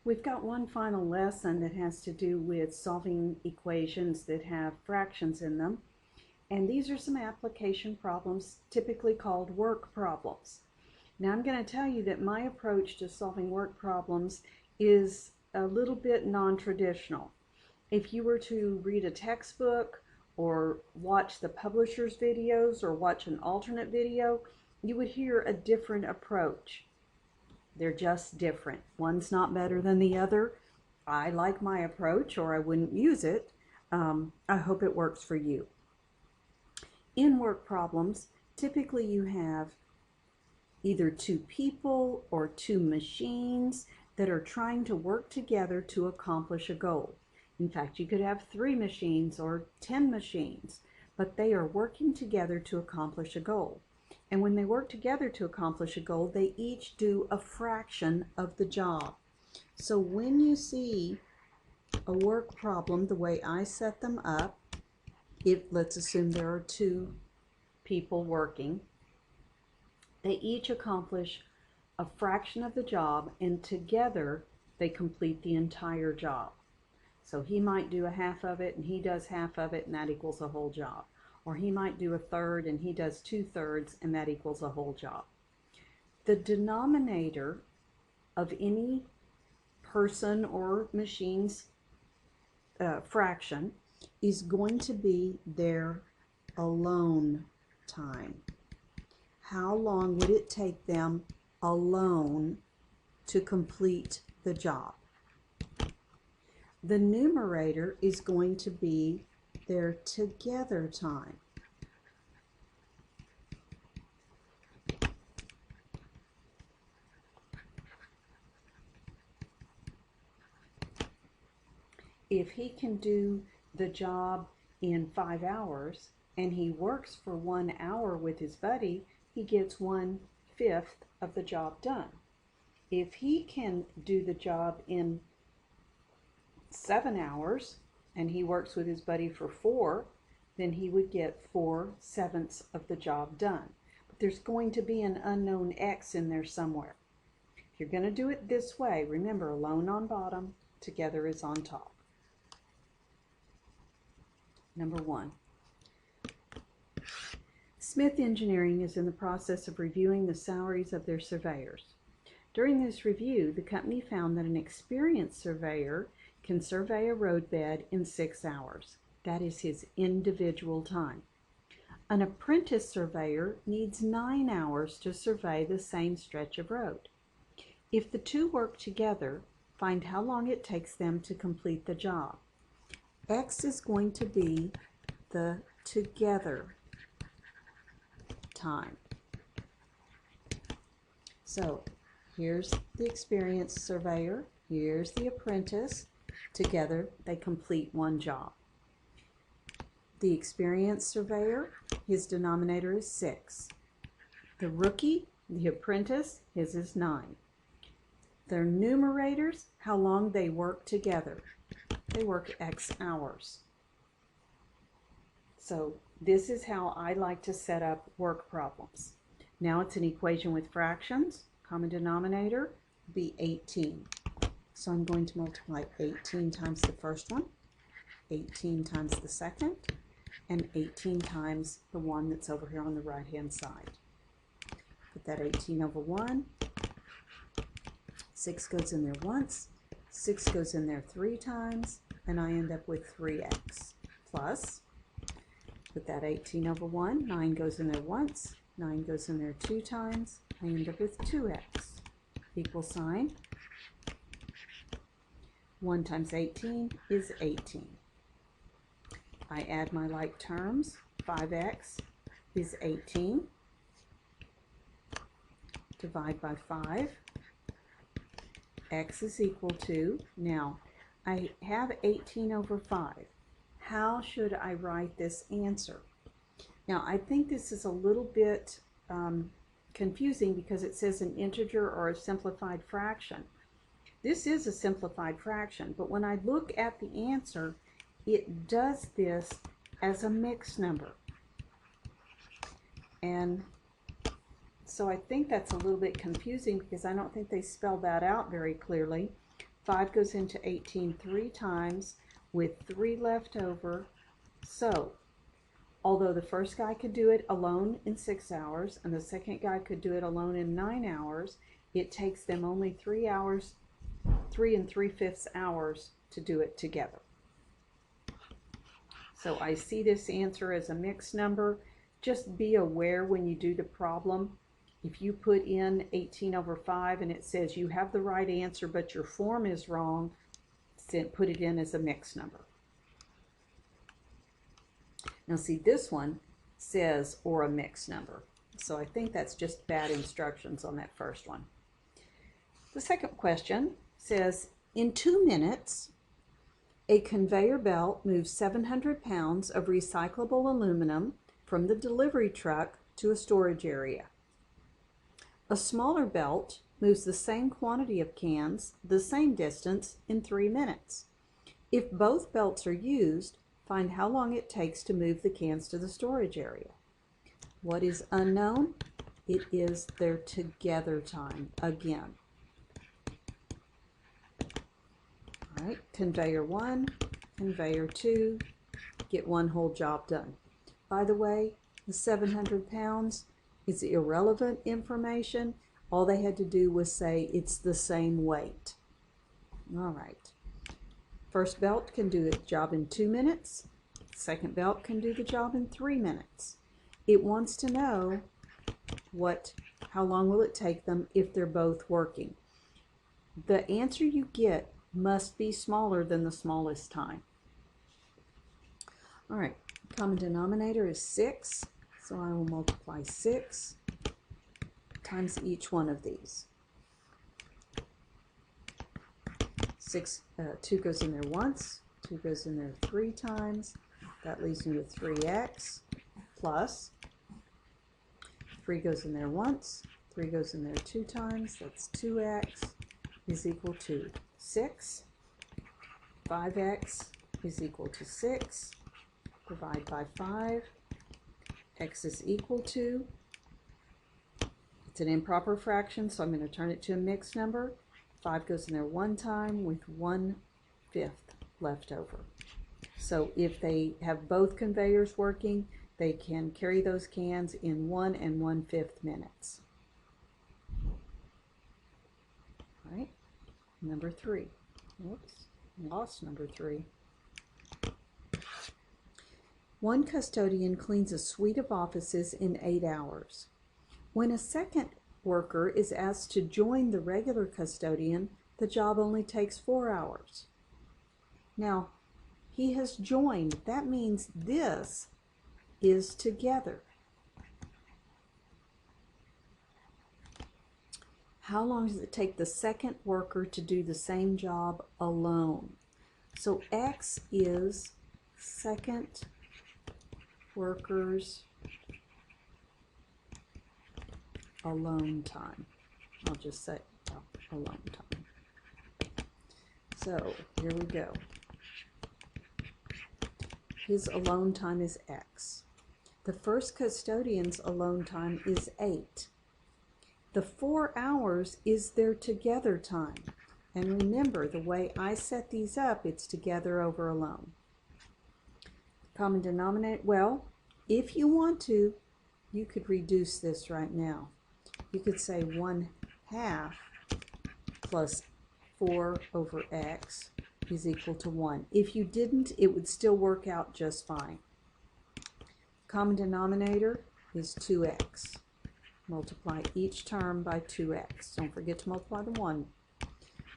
We've got one final lesson that has to do with solving equations that have fractions in them. And these are some application problems typically called work problems. Now I'm going to tell you that my approach to solving work problems is a little bit non-traditional. If you were to read a textbook or watch the publisher's videos or watch an alternate video, you would hear a different approach. They're just different. One's not better than the other. I like my approach, or I wouldn't use it. I hope it works for you. In work problems, typically you have either two people or two machines that are trying to work together to accomplish a goal. In fact, you could have 3 machines or 10 machines, but they are working together to accomplish a goal. And when they work together to accomplish a goal, they each do a fraction of the job. So when you see a work problem the way I set them up, let's assume there are 2 people working, they each accomplish a fraction of the job, and together they complete the entire job. So he might do a half of it and he does half of it, and that equals a whole job. Or he might do a third and he does 2/3, and that equals a whole job. The denominator of any person or machine's fraction is going to be their alone time. How long would it take them alone to complete the job? The numerator is going to be their together time. If he can do the job in 5 hours and he works for 1 hour with his buddy, he gets 1/5 of the job done. If he can do the job in 7 hours and he works with his buddy for 4, then he would get 4/7 of the job done. But there's going to be an unknown x in there somewhere. If you're going to do it this way, remember, alone on bottom, together is on top. Number 1. Smith Engineering is in the process of reviewing the salaries of their surveyors. During this review, the company found that an experienced surveyor can survey a roadbed in 6 hours. That is his individual time. An apprentice surveyor needs 9 hours to survey the same stretch of road. If the two work together, find how long it takes them to complete the job. X is going to be the together time. So here's the experienced surveyor, here's the apprentice. Together they complete one job. The experienced surveyor, his denominator is 6. The rookie, the apprentice, his is 9. Their numerators, how long they work together. They work X hours. So this is how I like to set up work problems. Now it's an equation with fractions. Common denominator would be 18. So I'm going to multiply 18 times the first one, 18 times the second, and 18 times the one that's over here on the right hand side. Put that 18 over 1. 6 goes in there once, 6 goes in there 3 times, and I end up with 3x plus, put that 18 over 1, 9 goes in there once, 9 goes in there 2 times, I end up with 2x, equal sign. 1 times 18 is 18. I add my like terms, 5x is 18, divide by 5, x is equal to, now I have 18 over 5. How should I write this answer? Now I think this is a little bit confusing because it says an integer or a simplified fraction. This is a simplified fraction, but when I look at the answer, it does this as a mixed number. And so I think that's a little bit confusing because I don't think they spelled that out very clearly. 5 goes into 18 3 times with 3 left over. So, although the first guy could do it alone in 6 hours and the second guy could do it alone in 9 hours, it takes them only 3 hours, 3 3/5 hours to do it together. So I see this answer as a mixed number. Just be aware when you do the problem, if you put in 18/5 and it says you have the right answer but your form is wrong, put it in as a mixed number. Now see, this one says or a mixed number. So I think that's just bad instructions on that first one. The second question says, in 2 minutes, a conveyor belt moves 700 pounds of recyclable aluminum from the delivery truck to a storage area. A smaller belt moves the same quantity of cans the same distance in 3 minutes. If both belts are used, find how long it takes to move the cans to the storage area. What is unknown? It is their together time again. All right, conveyor 1, conveyor 2, get one whole job done. By the way, the 700 pounds is irrelevant information. All they had to do was say it's the same weight. All right. First belt can do the job in 2 minutes. Second belt can do the job in 3 minutes. It wants to know how long will it take them if they're both working. The answer you get must be smaller than the smallest time. All right, common denominator is 6, so I will multiply 6 times each one of these. 2 goes in there once, 2 goes in there 3 times. That leaves me with 3x plus 3 goes in there once, 3 goes in there 2 times. That's 2x is equal to 6. 5x is equal to 6. Divide by 5. X is equal to, it's an improper fraction, so I'm going to turn it to a mixed number. 5 goes in there 1 time with 1/5 left over. So if they have both conveyors working, they can carry those cans in 1 1/5 minutes. All right, number 3. Whoops, lost number 3. One custodian cleans a suite of offices in 8 hours. When a second worker is asked to join the regular custodian, the job only takes 4 hours. Now, he has joined. That means this is together. How long does it take the second worker to do the same job alone? So X is second worker's alone time. I'll just say alone time. So here we go. His alone time is X. The first custodian's alone time is 8. The 4 hours is their together time. And remember, the way I set these up, it's together over alone. Common denominator, well, if you want to, you could reduce this right now. You could say 1/2 plus 4 over x is equal to 1. If you didn't, it would still work out just fine. Common denominator is 2x. Multiply each term by 2x. Don't forget to multiply the 1.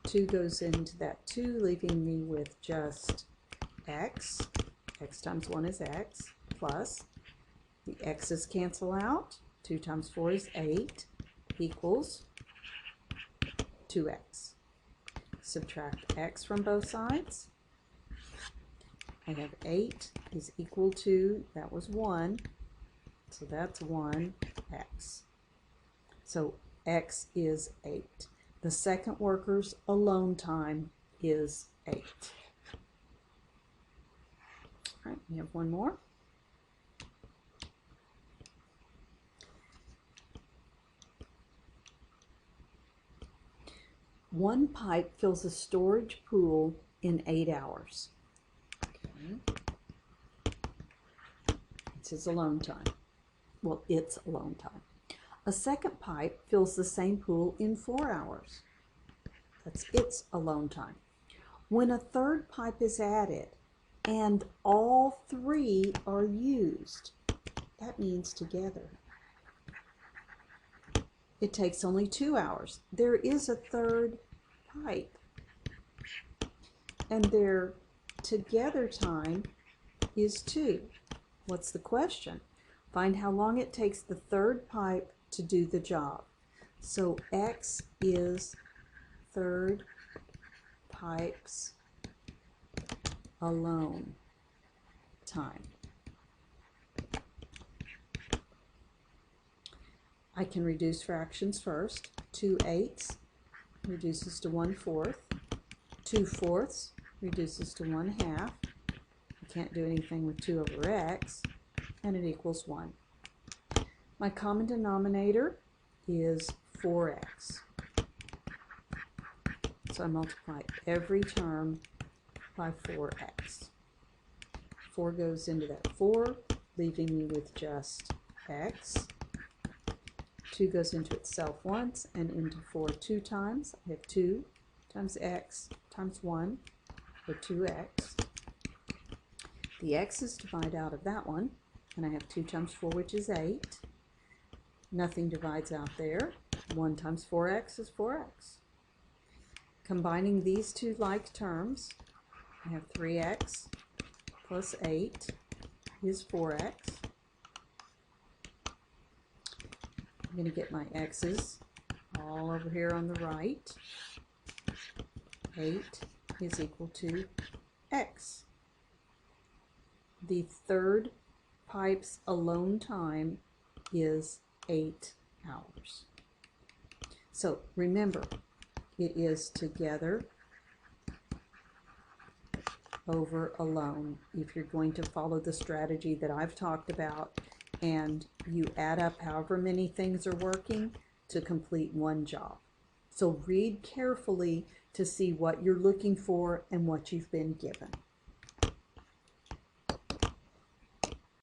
2 goes into that 2, leaving me with just x. X times 1 is x, plus the x's cancel out. 2 times 4 is 8, equals 2x. Subtract x from both sides. I have 8 is equal to, that was 1, so that's 1x. So x is 8. The second worker's alone time is 8. All right, we have one more. One pipe fills a storage pool in 8 hours. Okay. It's his alone time. Well, it's alone time. A second pipe fills the same pool in 4 hours. That's its alone time. When a third pipe is added and all 3 are used, that means together. It takes only 2 hours. There is a third pipe, and their together time is 2. What's the question? Find how long it takes the third pipe to do the job. So X is third pipe's alone time. I can reduce fractions first. 2/8 reduces to 1/4. 2/4 reduces to 1/2. I can't do anything with 2 over x, and it equals 1. My common denominator is 4x. So I multiply every term by 4x. 4 goes into that 4, leaving me with just x. 2 goes into itself once and into 4 2 times. I have 2 times x times 1 for 2x. The x's divide out of that one, and I have 2 times 4, which is 8. Nothing divides out there. 1 times 4x is 4x. Combining these two like terms, I have 3x plus 8 is 4x. I'm going to get my x's all over here on the right. 8 is equal to x. The third pipe's alone time is 8 hours. So remember, it is together over alone. If you're going to follow the strategy that I've talked about, and you add up however many things are working to complete one job. So read carefully to see what you're looking for and what you've been given.